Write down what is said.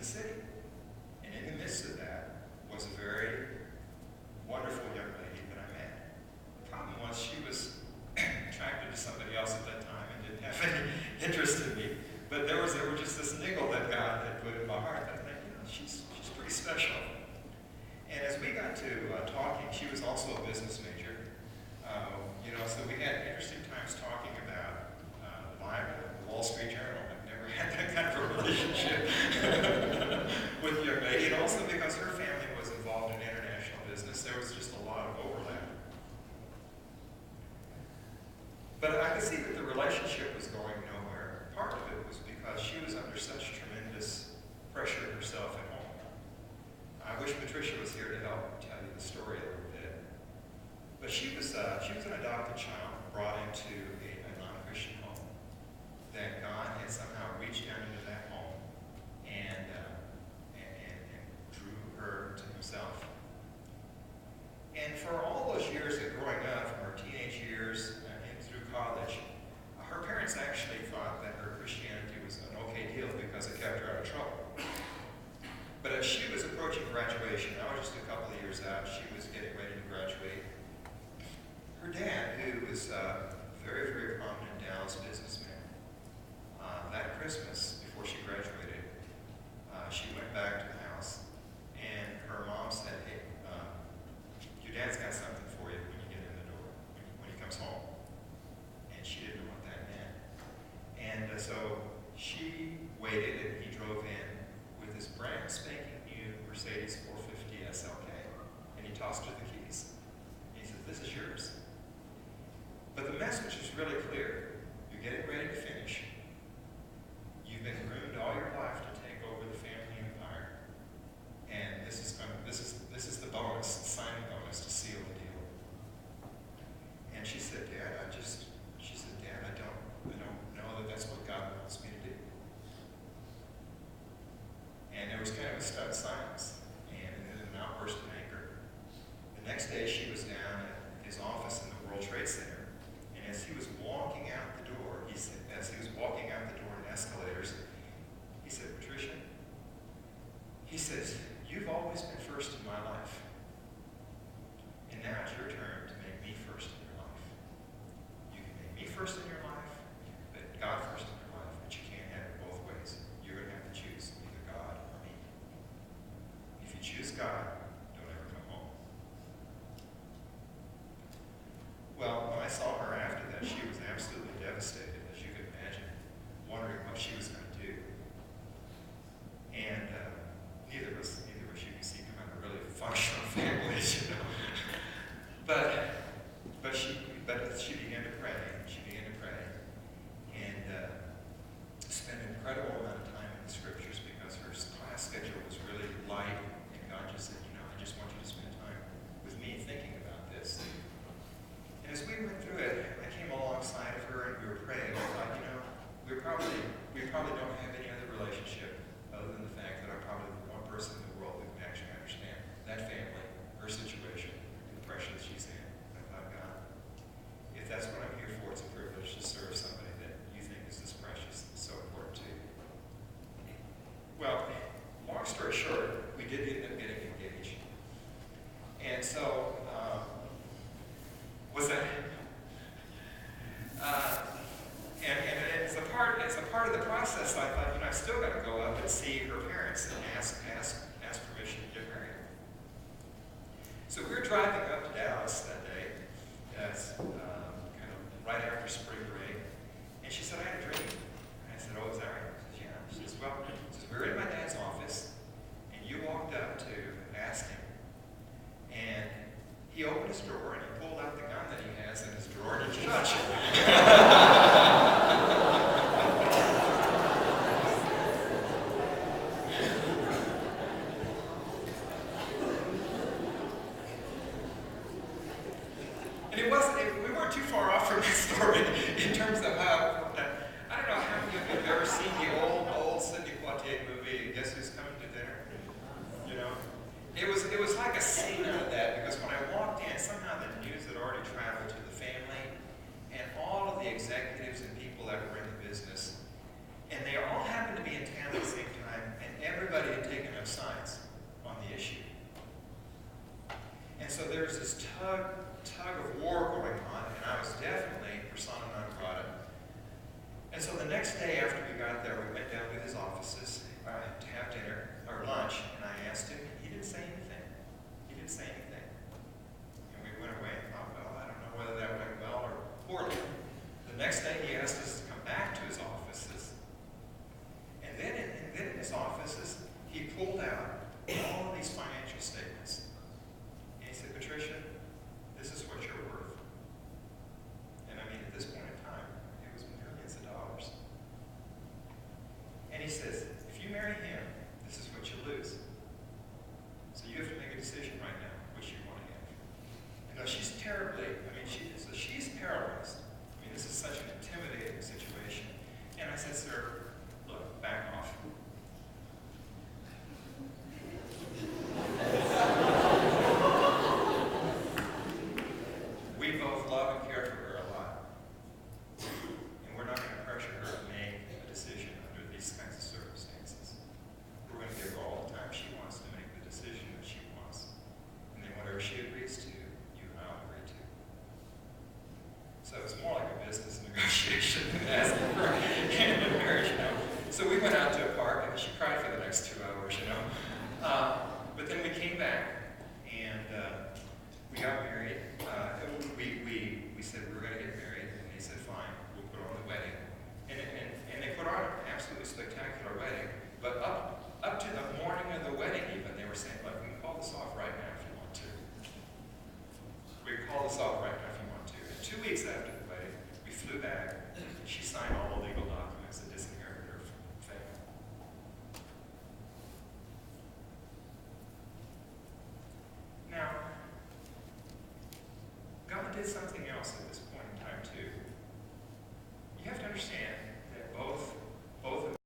city. And in the midst of that was a very wonderful young lady that I met. The problem was she was attracted to somebody else at that time and didn't have any interest in me. But there was just this niggle that God had put in my heart that I think, she's pretty special. And as we got to talking, she was also a business major. So we had interesting times talking about the Bible, the Wall Street Journal. I've never had that kind of a relationship with the young lady. And also because her family was involved in international business, there was just a lot of overlap. But I could see that the relationship was going nowhere. Part of it was because she was under such tremendous pressure herself at home. I wish Patricia was here to help tell you the story a little bit. But she was an adopted child brought into a non-Christian home. That God had somehow reached down into that home and drew her to himself. And for all those years of growing up, from her teenage years and through college, her parents actually thought that her Christianity was an okay deal because it kept her out of trouble. But as she was approaching graduation, I was just a couple of years out, she was getting ready to graduate. Her dad, who was a very, very prominent Dallas businessman, that Christmas, before she graduated, she went back to the house, and her mom said, hey, your dad's got something for you when you get in the door, when he comes home. And she didn't know what that meant. And so she waited, and he drove in with his brand spanking new Mercedes 450 SLK, and he tossed her the keys. And he said, this is yours. But the message is really clear. You're getting ready to finish. You've been groomed all your life to take over the family empire. And this is the bonus, the signing bonus to seal the deal. And she said, Dad, I don't know that that's what God wants me to do. And there was kind of a stunned silence and an outburst of anger. The next day she was down at his office in the World Trade Center. And as he was walking out the door, in escalators, he said, Patricia, he says, you've always been first in my life. And now it's your turn to make me first in your life. You can make me first in your life, but God first in your life, but you can't have it both ways. You're going to have to choose either God or me. If you choose God, don't ever come home. Well, when I saw her after that, she was absolutely devastated, as you could imagine, wondering what she was going to do. And neither of us you can see, come out of really functional families, you know. But she began to pray. And spent an incredible amount of time in the scriptures because her class schedule was really light. And God just said, I just want you to spend time with me thinking about this. And as we went through it, I came alongside of her and we were praying. I thought, we probably don't have any other relationship other than the fact that I'm probably the one person in the world that can actually understand that family, her situation, the depression that she's in. And I thought, God, if that's what I'm here for, it's a privilege to serve somebody that you think is this precious and so important to you. Well, long story short, we did end up getting engaged. And so, was that? And as a part of the process, I thought, I've still got to go up and see her parents and ask permission to get married. So we were driving up to Dallas that day, kind of right after spring break, and she said, I had a dream. And I said, oh, is that right? She said, yeah. She says, well, we were in my dad's office, and you walked up to ask him, and he opened his drawer, and he pulled out the gun that he has in his drawer, and he shot you. tug of war going on, and I was definitely persona non grata. And so the next day after we got there, we went down to his offices to have dinner, or lunch, and I asked him, he didn't say anything. He didn't say anything. And we went away and thought, well, I don't know whether that went well or poorly. The next day he asked us to come back to his offices. And then in his offices, he pulled out all of these financial statements. And he said, Patricia, this is what you're worth. And I mean, at this point in time, it was millions of dollars. And he says, if you marry him, this is what you lose. So you have to make a decision right now, which you want to have. You know, she's terribly, I mean, she's paralyzed. I mean, this is such an intimidating situation. And I said, sir, look, back off. We both love and care for her a lot. And we're not going to pressure her to make a decision under these kinds of circumstances. We're going to give her all the time she wants to make the decision that she wants. And then whatever she agrees to, you and I'll agree to. So it's more like a business negotiation than asking for hand in marriage, you know. So we went out to a park, and she cried for the next 2 hours, you know. But then we came back, and we got married. We said we were going to get married, and they said, fine, we'll put on the wedding. And they put on an absolutely spectacular wedding. But up to the morning of the wedding even, they were saying, look, we can call this off right now if you want to. We can call this off right now if you want to. And 2 weeks after the wedding, we flew back, and she signed all the legal documents that disinherited her family. Now, God did something else at this point in time, too. You have to understand,